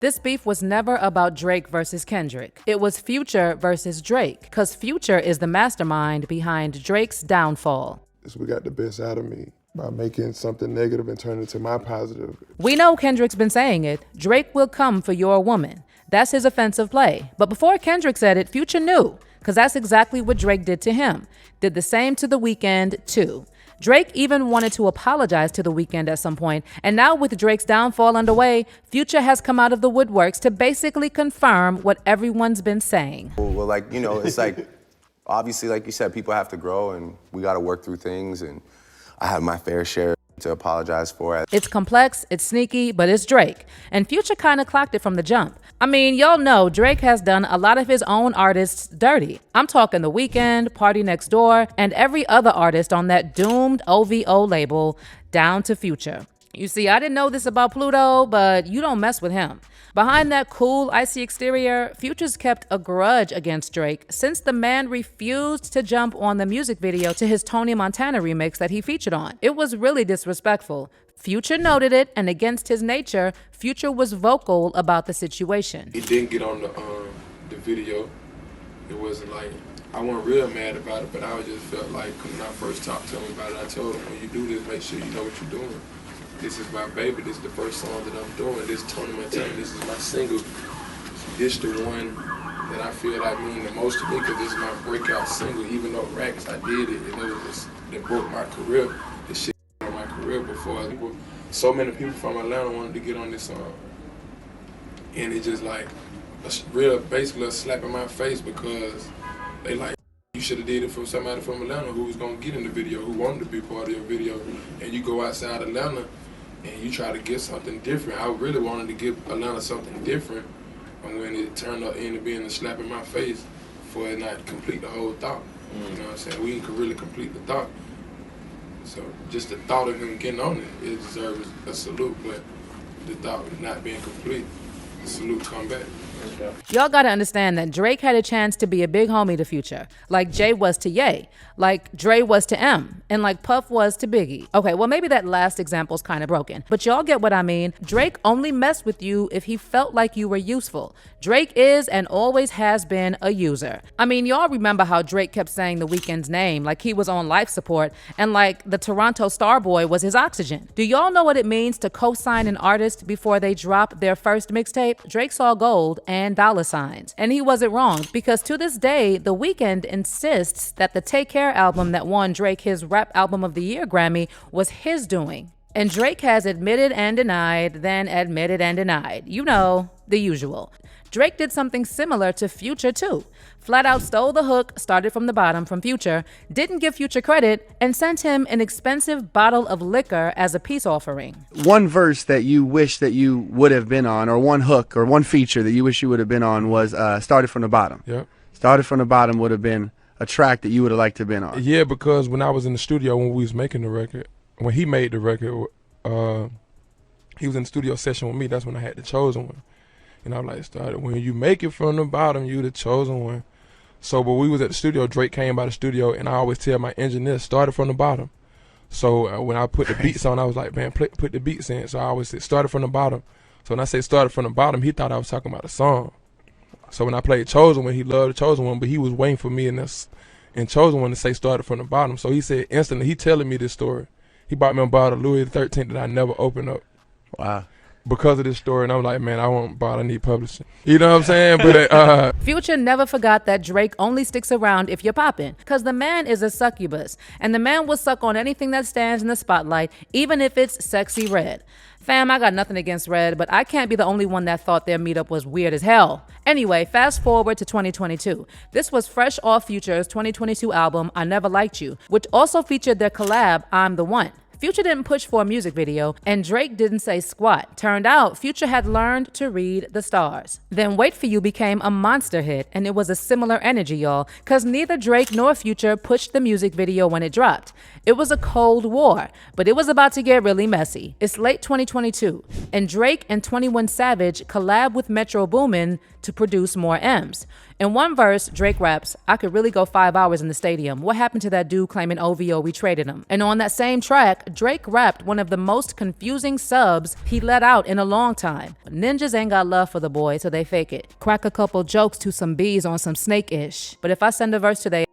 This beef was never about Drake versus Kendrick. It was Future versus Drake, because Future is the mastermind behind Drake's downfall. We got the best out of me by making something negative and turning it to my positive. We know Kendrick's been saying it. Drake will come for your woman. That's his offensive play. But before Kendrick said it, Future knew, because that's exactly what Drake did to him. Did the same to The Weeknd, too. Drake even wanted to apologize to The Weeknd at some point, and now with Drake's downfall underway, Future has come out of the woodworks to basically confirm what everyone's been saying. Well, like, you know, it's like, obviously, like you said, people have to grow and we got to work through things, and I have my fair share to apologize for. It's complex, it's sneaky, but it's Drake. And Future kind of clocked it from the jump. I mean, y'all know Drake has done a lot of his own artists dirty. I'm talking The Weeknd, Party Next Door, and every other artist on that doomed OVO label, down to Future. You see, I didn't know this about Pluto, but you don't mess with him. Behind that cool, icy exterior, Future's kept a grudge against Drake since the man refused to jump on the music video to his Tony Montana remix that he featured on. It was really disrespectful. Future noted it, and against his nature, Future was vocal about the situation. He didn't get on the video. It wasn't like, I wasn't real mad about it, but I just felt like when I first talked to him about it, I told him, when you do this, make sure you know what you're doing. This is my baby, this is the first song that I'm doing, this is Tony Montana, this is my single. This the one that I feel like mean the most to me, because this is my breakout single. Even though Racks, I did it, and it was just, that broke my career. This shit on my career before. So many people from Atlanta wanted to get on this song. And it just like, basically a slap in my face, because they like, you should have did it from somebody from Atlanta who was gonna get in the video, who wanted to be part of your video, and you go outside Atlanta and you try to get something different. I really wanted to give Atlanta something different, and when it turned out into being a slap in my face for it not to complete the whole thought. You know what I'm saying? We could really complete the thought. So just the thought of him getting on it deserves a salute, but the thought of not being complete, the salute come back. Y'all gotta understand that Drake had a chance to be a big homie to Future, like Jay was to Ye, like Dre was to M, and like Puff was to Biggie. Okay, well maybe that last example's kind of broken, but y'all get what I mean. Drake only messed with you if he felt like you were useful. Drake is and always has been a user. I mean, y'all remember how Drake kept saying The Weeknd's name like he was on life support, and like the Toronto Starboy was his oxygen. Do y'all know what it means to co-sign an artist before they drop their first mixtape? Drake saw gold and dollar signs. And he wasn't wrong, because to this day, The Weeknd insists that the Take Care album that won Drake his Rap Album of the Year Grammy was his doing. And Drake has admitted and denied, then admitted and denied. You know, the usual. Drake did something similar to Future too. Flat out stole the hook, started from the bottom from Future, didn't give Future credit, and sent him an expensive bottle of liquor as a peace offering. One verse that you wish that you would have been on, or one hook or one feature that you wish you would have been on, was Started From the Bottom. Yep. Started From the Bottom would have been a track that you would have liked to have been on. Yeah, because when I was in the studio when we was making the record, when he made the record, he was in the studio session with me. That's when I had the chosen one. And I'm like, when you make it from the bottom, you the chosen one. So, but we was at the studio, Drake came by the studio, and I always tell my engineer, started from the bottom. So when I put the beats on, I was like, man, put the beats in. So I always say, started from the bottom. So when I say started from the bottom, he thought I was talking about a song. So when I played Chosen One, he loved the Chosen One, but he was waiting for me in Chosen One to say started from the bottom. So he said instantly, he telling me this story. He bought me a bottle of Louis XIII that I never opened up. Wow. Because of this story, and I'm like, man, I won't bother, I need publishing. You know what I'm saying? But Future never forgot that Drake only sticks around if you're popping, because the man is a succubus, and the man will suck on anything that stands in the spotlight, even if it's sexy red. Fam, I got nothing against Red, but I can't be the only one that thought their meetup was weird as hell. Anyway, fast forward to 2022. This was fresh off Future's 2022 album, I Never Liked You, which also featured their collab, I'm the One. Future didn't push for a music video, and Drake didn't say squat. Turned out, Future had learned to read the stars. Then Wait For You became a monster hit, and it was a similar energy, y'all, cause neither Drake nor Future pushed the music video when it dropped. It was a cold war, but it was about to get really messy. It's late 2022, and Drake and 21 Savage collab with Metro Boomin to produce more M's. In one verse, Drake raps, I could really go 5 hours in the stadium. What happened to that dude claiming OVO, we traded him? And on that same track, Drake rapped one of the most confusing subs he let out in a long time. Ninjas ain't got love for the boy, so they fake it. Crack a couple jokes to some bees on some snake-ish. But if I send a verse to they,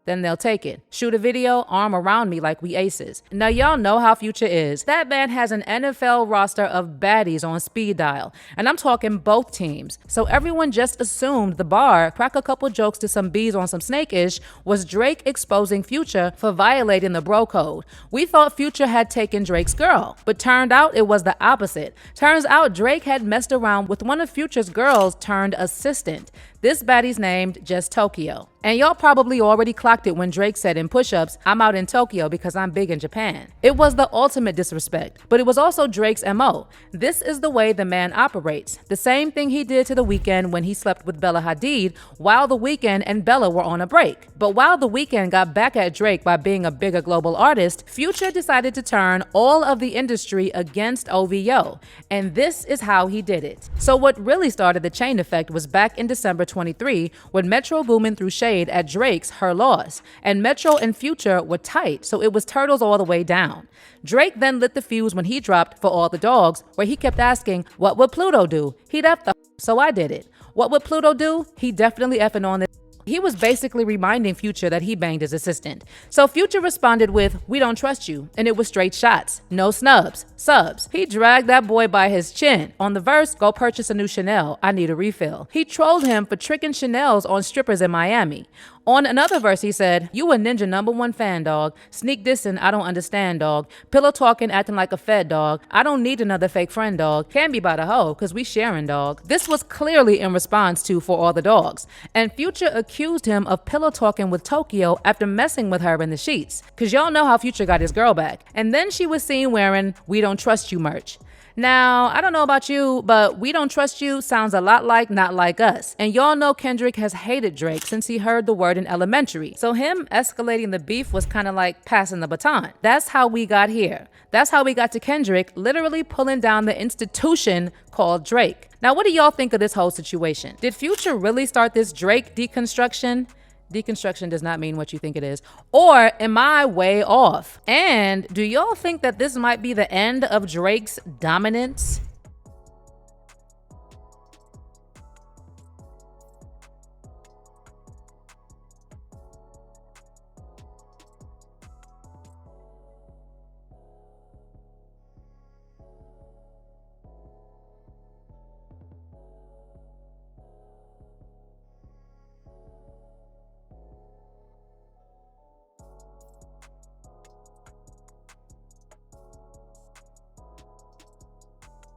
then they'll take it. Shoot a video, arm around me like we aces. Now y'all know how Future is. That man has an NFL roster of baddies on speed dial, and I'm talking both teams. So everyone just assumed the bar, crack a couple jokes to some bees on some snake-ish, was Drake exposing Future for violating the bro code. We thought Future had taken Drake's girl, but turned out it was the opposite. Turns out Drake had messed around with one of Future's girls turned assistant. This baddie's named Just Tokyo. And y'all probably already clocked it when Drake said in push-ups, "I'm out in Tokyo because I'm big in Japan." It was the ultimate disrespect, but it was also Drake's MO. This is the way the man operates. The same thing he did to The Weeknd when he slept with Bella Hadid while The Weeknd and Bella were on a break. But while The Weeknd got back at Drake by being a bigger global artist, Future decided to turn all of the industry against OVO. And this is how he did it. So what really started the chain effect was back in December 23 when Metro Boomin threw shade at Drake's Her Loss, and Metro and Future were tight, so it was turtles all the way down. Drake then lit the fuse when he dropped For All the Dogs, where he kept asking, "What would Pluto do?" He'd F the so I did it. What would Pluto do? He definitely effing on this. He was basically reminding Future that he banged his assistant. So Future responded with, "We don't trust you," and it was straight shots, no snubs, subs. He dragged that boy by his chin. On the verse, "Go purchase a new Chanel, I need a refill." He trolled him for tricking Chanels on strippers in Miami. On another verse, he said, "You a ninja #1 fan, dog. Sneak dissing, I don't understand, dog. Pillow talking, acting like a fed, dog. I don't need another fake friend, dog. Can be by the hoe, cause we sharing, dog." This was clearly in response to For All the Dogs. And Future accused him of pillow talking with Tokyo after messing with her in the sheets. Cause y'all know how Future got his girl back. And then she was seen wearing "We Don't Trust You" merch. Now, I don't know about you, but "We Don't Trust You" sounds a lot like Not Like Us. And y'all know Kendrick has hated Drake since he heard the word in elementary. So him escalating the beef was kind of like passing the baton. That's how we got here. That's how we got to Kendrick literally pulling down the institution called Drake. Now, what do y'all think of this whole situation? Did Future really start this Drake deconstruction? Deconstruction does not mean what you think it is. Or am I way off? And do y'all think that this might be the end of Drake's dominance?